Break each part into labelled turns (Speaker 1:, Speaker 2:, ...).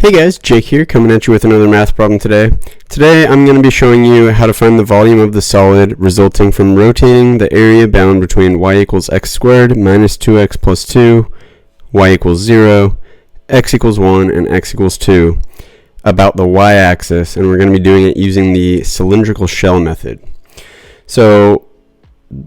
Speaker 1: Hey guys, Jake here, coming at you with another math problem today. Today I'm going to be showing you how to find the volume of the solid resulting from rotating the area bound between y equals x squared minus 2x plus 2, y equals 0, x equals 1, and x equals 2 about the y-axis, and we're going to be doing it using the cylindrical shell method. So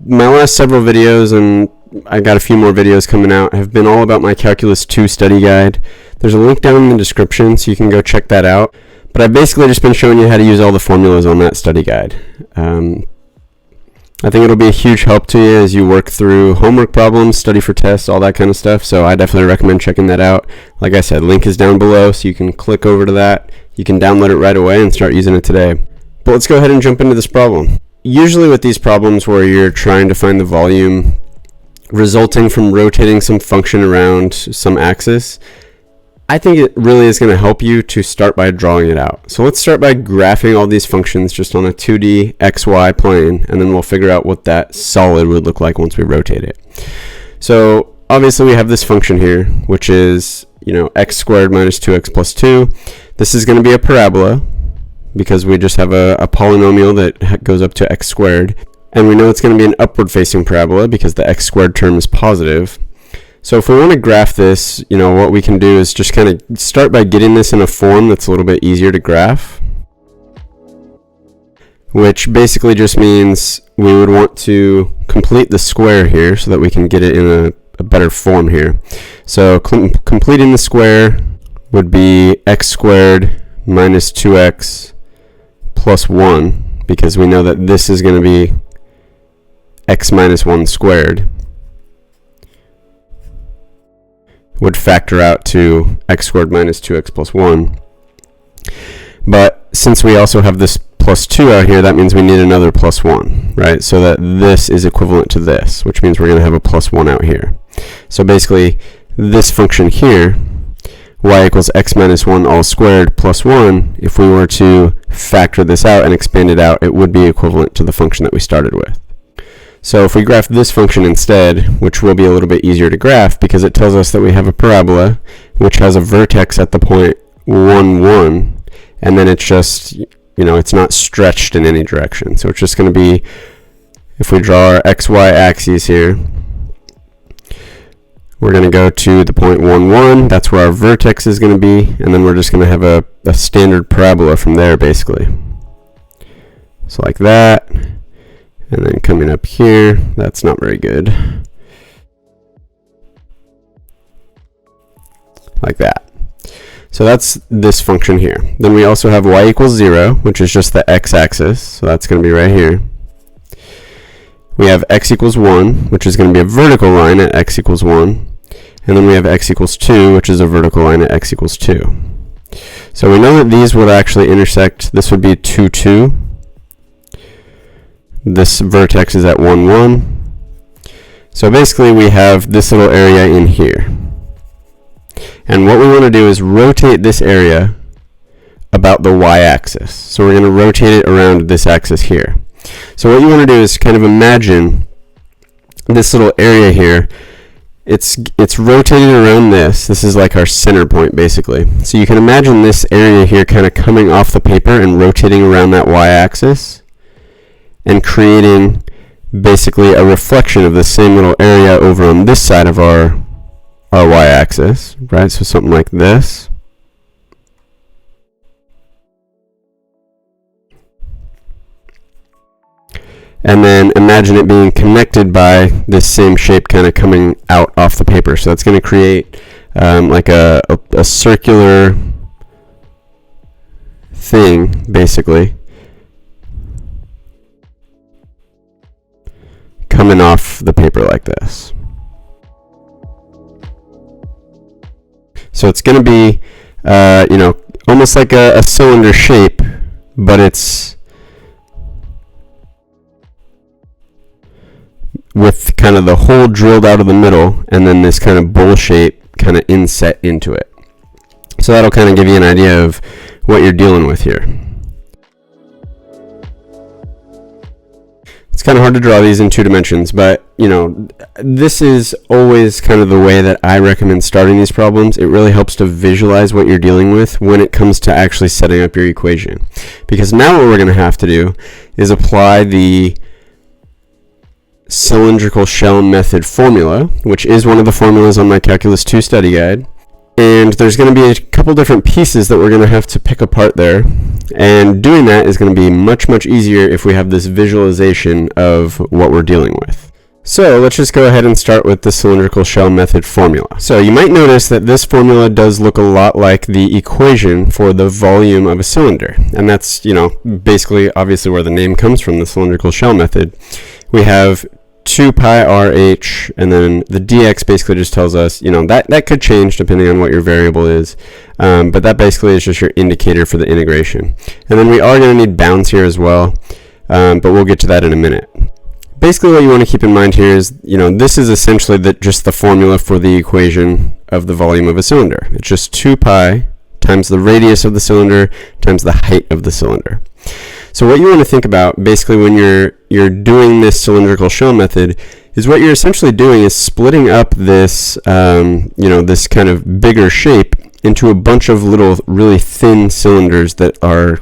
Speaker 1: my last several videos, and I got a few more videos coming out, have been all about my Calculus 2 study guide. There's a link down in the description so you can go check that out. But I've basically just been showing you how to use all the formulas on that study guide. I think it'll be a huge help to you as you work through homework problems, study for tests, all that kind of stuff. So I definitely recommend checking that out. Like I said, link is down below so you can click over to that. You can download it right away and start using it today. But let's go ahead and jump into this problem. Usually with these problems where you're trying to find the volume resulting from rotating some function around some axis, I think it really is going to help you to start by drawing it out. So let's start by graphing all these functions just on a 2D XY plane, and then we'll figure out what that solid would look like once we rotate it. So obviously we have this function here, which is, x squared minus 2x plus 2. This is going to be a parabola because we just have a polynomial that goes up to x squared. And we know it's going to be an upward facing parabola because the x squared term is positive. So if we want to graph this, what we can do is just kind of start by getting this in a form that's a little bit easier to graph, which basically just means we would want to complete the square here so that we can get it in a better form here. So completing the square would be x squared minus 2x plus 1, because we know that this is going to be x minus 1 squared, would factor out to x squared minus 2x plus 1. But since we also have this plus 2 out here, that means we need another plus 1, right? So that this is equivalent to this, which means we're going to have a plus 1 out here. So basically, this function here, y equals x minus 1 all squared plus 1, if we were to factor this out and expand it out, it would be equivalent to the function that we started with. So if we graph this function instead, which will be a little bit easier to graph because it tells us that we have a parabola which has a vertex at the point 1, 1, and then it's just, it's not stretched in any direction. So it's just going to be, if we draw our xy axes here, we're going to go to the point 1, 1, that's where our vertex is going to be, and then we're just going to have a standard parabola from there basically. So like that. And then coming up here, that's not very good. Like that. So that's this function here. Then we also have y equals 0, which is just the x-axis. So that's going to be right here. We have x equals 1, which is going to be a vertical line at x equals 1. And then we have x equals 2, which is a vertical line at x equals 2. So we know that these would actually intersect. This would be 2, 2. This vertex is at 1, 1. So basically we have this little area in here. And what we want to do is rotate this area about the y-axis. So we're going to rotate it around this axis here. So what you want to do is kind of imagine this little area here. It's rotating around this. This is like our center point basically. So you can imagine this area here kind of coming off the paper and rotating around that y-axis, and creating basically a reflection of the same little area over on this side of our y-axis, right? So something like this. And then imagine it being connected by this same shape kind of coming out off the paper. So that's going to create like a circular thing, basically, coming off the paper like this. So it's going to be, almost like a cylinder shape, but it's with kind of the hole drilled out of the middle, and then this kind of bowl shape kind of inset into it. So that'll kind of give you an idea of what you're dealing with here. It's kind of hard to draw these in 2 dimensions, but this is always kind of the way that I recommend starting these problems. It really helps to visualize what you're dealing with when it comes to actually setting up your equation. Because now what we're going to have to do is apply the cylindrical shell method formula, which is one of the formulas on my Calculus 2 study guide. And there's going to be a couple different pieces that we're going to have to pick apart there. And doing that is going to be much, much easier if we have this visualization of what we're dealing with. So let's just go ahead and start with the cylindrical shell method formula. So you might notice that this formula does look a lot like the equation for the volume of a cylinder. And that's, basically obviously where the name comes from, the cylindrical shell method. We have 2 pi RH, and then the dx basically just tells us, that could change depending on what your variable is, but that basically is just your indicator for the integration. And then we are going to need bounds here as well, but we'll get to that in a minute. Basically what you want to keep in mind here is, this is essentially just the formula for the equation of the volume of a cylinder. It's just 2 pi times the radius of the cylinder times the height of the cylinder. So what you want to think about basically when you're doing this cylindrical shell method is what you're essentially doing is splitting up this this kind of bigger shape into a bunch of little really thin cylinders that are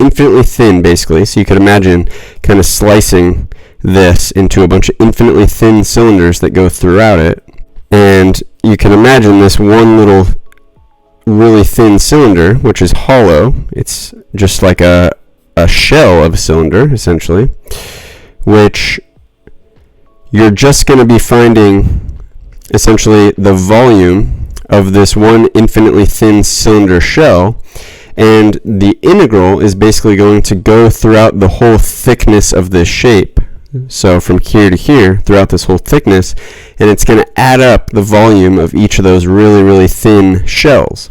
Speaker 1: infinitely thin basically. So you could imagine kind of slicing this into a bunch of infinitely thin cylinders that go throughout it, and you can imagine this one little really thin cylinder, which is hollow. It's just like a shell of a cylinder, essentially, which you're just going to be finding essentially the volume of this one infinitely thin cylinder shell, and the integral is basically going to go throughout the whole thickness of this shape. So from here to here, throughout this whole thickness, and it's going to add up the volume of each of those really, really thin shells.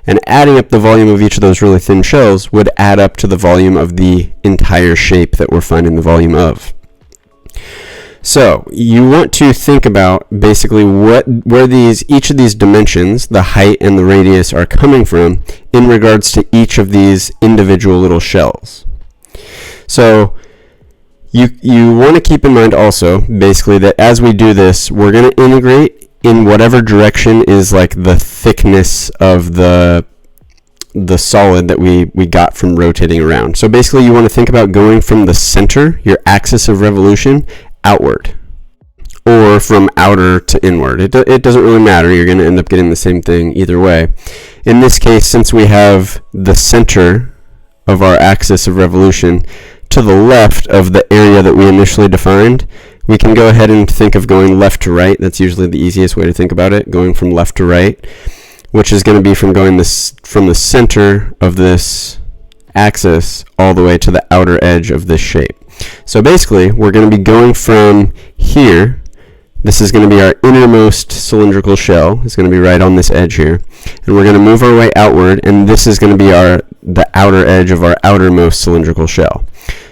Speaker 1: And adding up the volume of each of those really thin shells would add up to the volume of the entire shape that we're finding the volume of. So you want to think about basically where each of these dimensions, the height and the radius, are coming from in regards to each of these individual little shells. So you want to keep in mind also basically that as we do this, we're going to integrate in whatever direction is like the thickness of the solid that we got from rotating around. So basically you want to think about going from the center, your axis of revolution, outward, or from outer to inward. It doesn't really matter. You're going to end up getting the same thing either way. In this case, since we have the center of our axis of revolution to the left of the area that we initially defined, we can go ahead and think of going left to right. That's usually the easiest way to think about it, going from left to right, which is going to be from going from the center of this axis all the way to the outer edge of this shape. So basically, we're going to be going from here. This is going to be our innermost cylindrical shell. It's going to be right on this edge here. And we're going to move our way outward, and this is going to be the outer edge of our outermost cylindrical shell.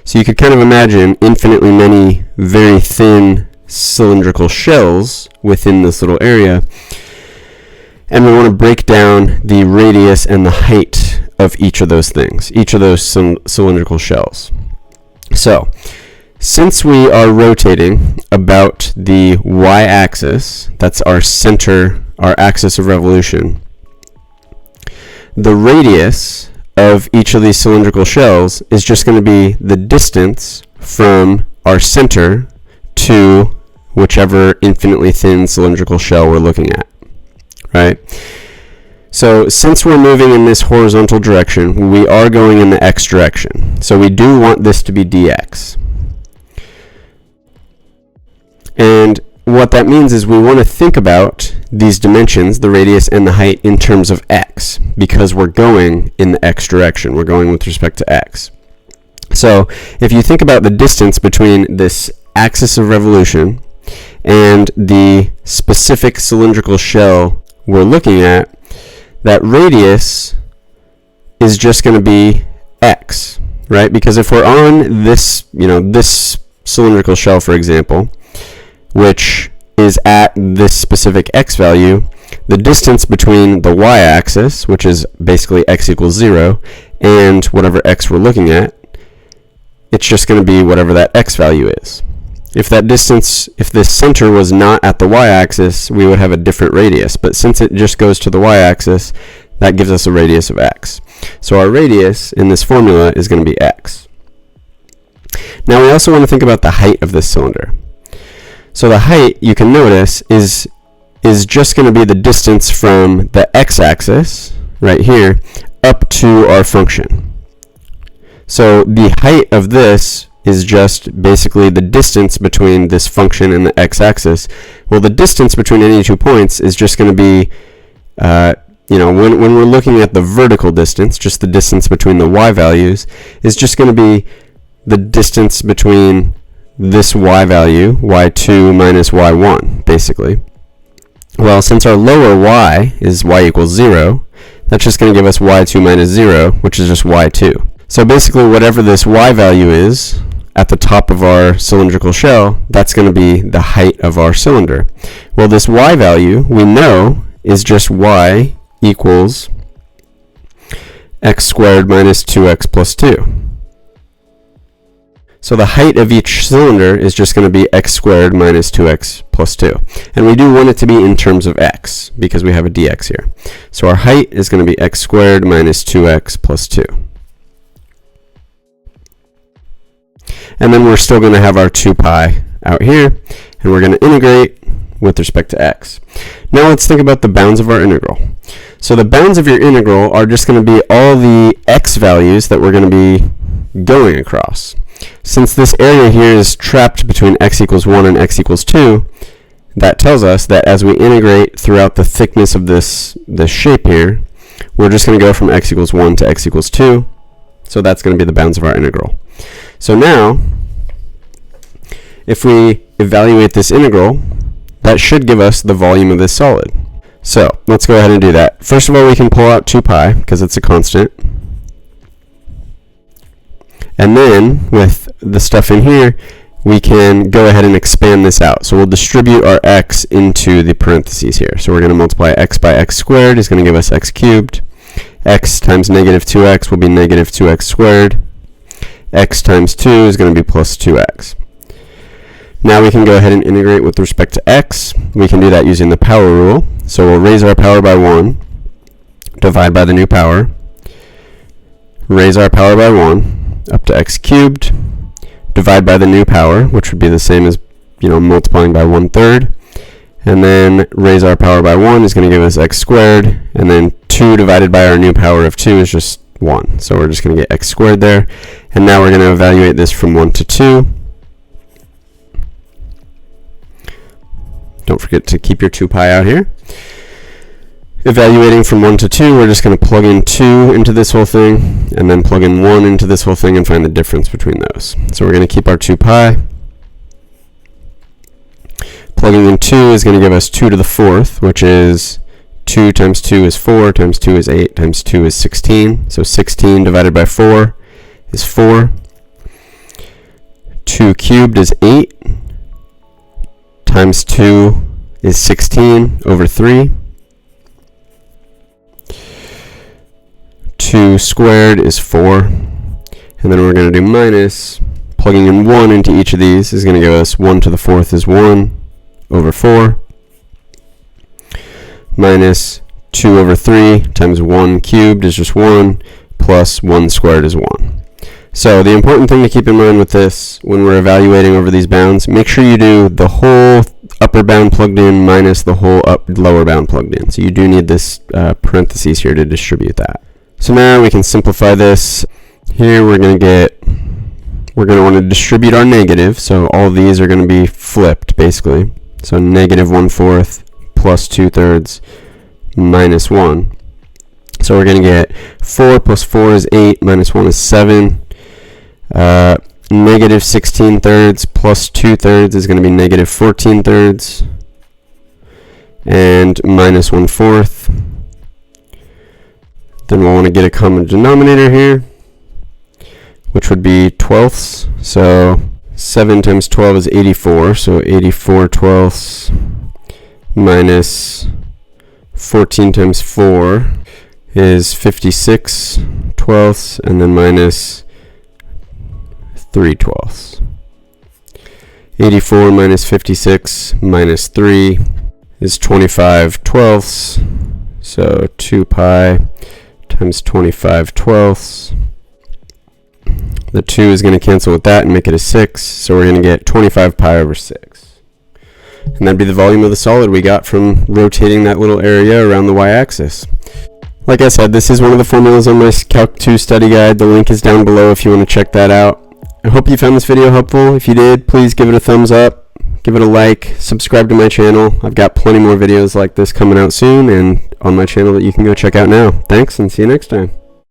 Speaker 1: So you could kind of imagine infinitely many very thin cylindrical shells within this little area. And we want to break down the radius and the height of each of those things, each of those cylindrical shells. So, since we are rotating about the y-axis, that's our center, our axis of revolution, the radius of each of these cylindrical shells is just going to be the distance from our center to whichever infinitely thin cylindrical shell we're looking at, right? So since we're moving in this horizontal direction, we are going in the x direction. So we do want this to be dx. And what that means is we want to think about these dimensions, the radius and the height, in terms of x, because we're going in the x direction. We're going with respect to x. So if you think about the distance between this axis of revolution and the specific cylindrical shell we're looking at, that radius is just going to be x, right? Because if we're on this, this cylindrical shell, for example, which is at this specific x value, the distance between the y-axis, which is basically x equals 0, and whatever x we're looking at, it's just going to be whatever that x value is. if this center was not at the y-axis, we would have a different radius. But since it just goes to the y-axis, that gives us a radius of x. So our radius in this formula is going to be x. Now we also want to think about the height of this cylinder. So the height, you can notice, is just going to be the distance from the x-axis, right here, up to our function. So the height of this is just basically the distance between this function and the x-axis. Well, the distance between any 2 points is just going to be, when we're looking at the vertical distance, just the distance between the y values, is just going to be the distance between this y value, y2 minus y1, basically. Well, since our lower y is y equals 0, that's just going to give us y2 minus 0, which is just y2. So basically, whatever this y value is at the top of our cylindrical shell, that's going to be the height of our cylinder. Well, this y value, we know, is just y equals x squared minus 2x plus 2. So the height of each cylinder is just going to be x squared minus 2x plus 2. And we do want it to be in terms of x, because we have a dx here. So our height is going to be x squared minus 2x plus 2. And then we're still going to have our 2 pi out here, and we're going to integrate with respect to x. Now let's think about the bounds of our integral. So the bounds of your integral are just going to be all the x values that we're going to be going across. Since this area here is trapped between x equals 1 and x equals 2, that tells us that as we integrate throughout the thickness of this shape here, we're just going to go from x equals 1 to x equals 2. So that's going to be the bounds of our integral. So now, if we evaluate this integral, that should give us the volume of this solid. So let's go ahead and do that. First of all, we can pull out 2 pi, because it's a constant. And then, with the stuff in here, we can go ahead and expand this out. So we'll distribute our x into the parentheses here. So we're going to multiply x by x squared is going to give us x cubed. X times negative 2x will be negative 2x squared. X times 2 is going to be plus 2x. Now we can go ahead and integrate with respect to x. We can do that using the power rule. So we'll raise our power by 1, divide by the new power, raise our power by 1, up to x cubed, divide by the new power, which would be the same as, multiplying by 1/3, and then raise our power by 1 is going to give us x squared, and then 2 divided by our new power of 2 is just 1. So we're just going to get x squared there, and now we're going to evaluate this from 1 to 2. Don't forget to keep your 2 pi out here. Evaluating from 1 to 2, we're just going to plug in 2 into this whole thing, and then plug in 1 into this whole thing and find the difference between those. So we're going to keep our 2 pi. Plugging in 2 is going to give us 2 to the 4th, which is 2 times 2 is 4, times 2 is 8, times 2 is 16. So 16 divided by 4 is 4. 2 cubed is 8, times 2 is 16 over 3. 2 squared is 4, and then we're going to do minus. Plugging in 1 into each of these is going to give us 1 to the 4th is 1 over 4, minus 2 over 3 times 1 cubed is just 1, plus 1 squared is 1. So the important thing to keep in mind with this, when we're evaluating over these bounds, make sure you do the whole upper bound plugged in minus the whole lower bound plugged in. So you do need this parentheses here to distribute that. So now we can simplify this. Here we're going to want to distribute our negative, so all these are going to be flipped basically. So negative 1/4 plus 2/3 minus 1. So we're going to get 4 plus 4 is 8, minus 1 is 7. Negative 16/3 plus 2/3 is going to be negative 14/3. And minus 1/4. Then we'll want to get a common denominator here, which would be 12ths. So 7 times 12 is 84. So 84 12ths minus 14 times 4 is 56 12ths, and then minus 3 12ths. 84 minus 56 minus 3 is 25 twelfths. So 2 pi times 25 twelfths. The 2 is going to cancel with that and make it a 6. So we're going to get 25 pi over 6. And that'd be the volume of the solid we got from rotating that little area around the y-axis. Like I said, this is one of the formulas on my Calc 2 study guide. The link is down below if you want to check that out. I hope you found this video helpful. If you did, please give it a thumbs up, give it a like, subscribe to my channel. I've got plenty more videos like this coming out soon and on my channel that you can go check out now. Thanks, and see you next time.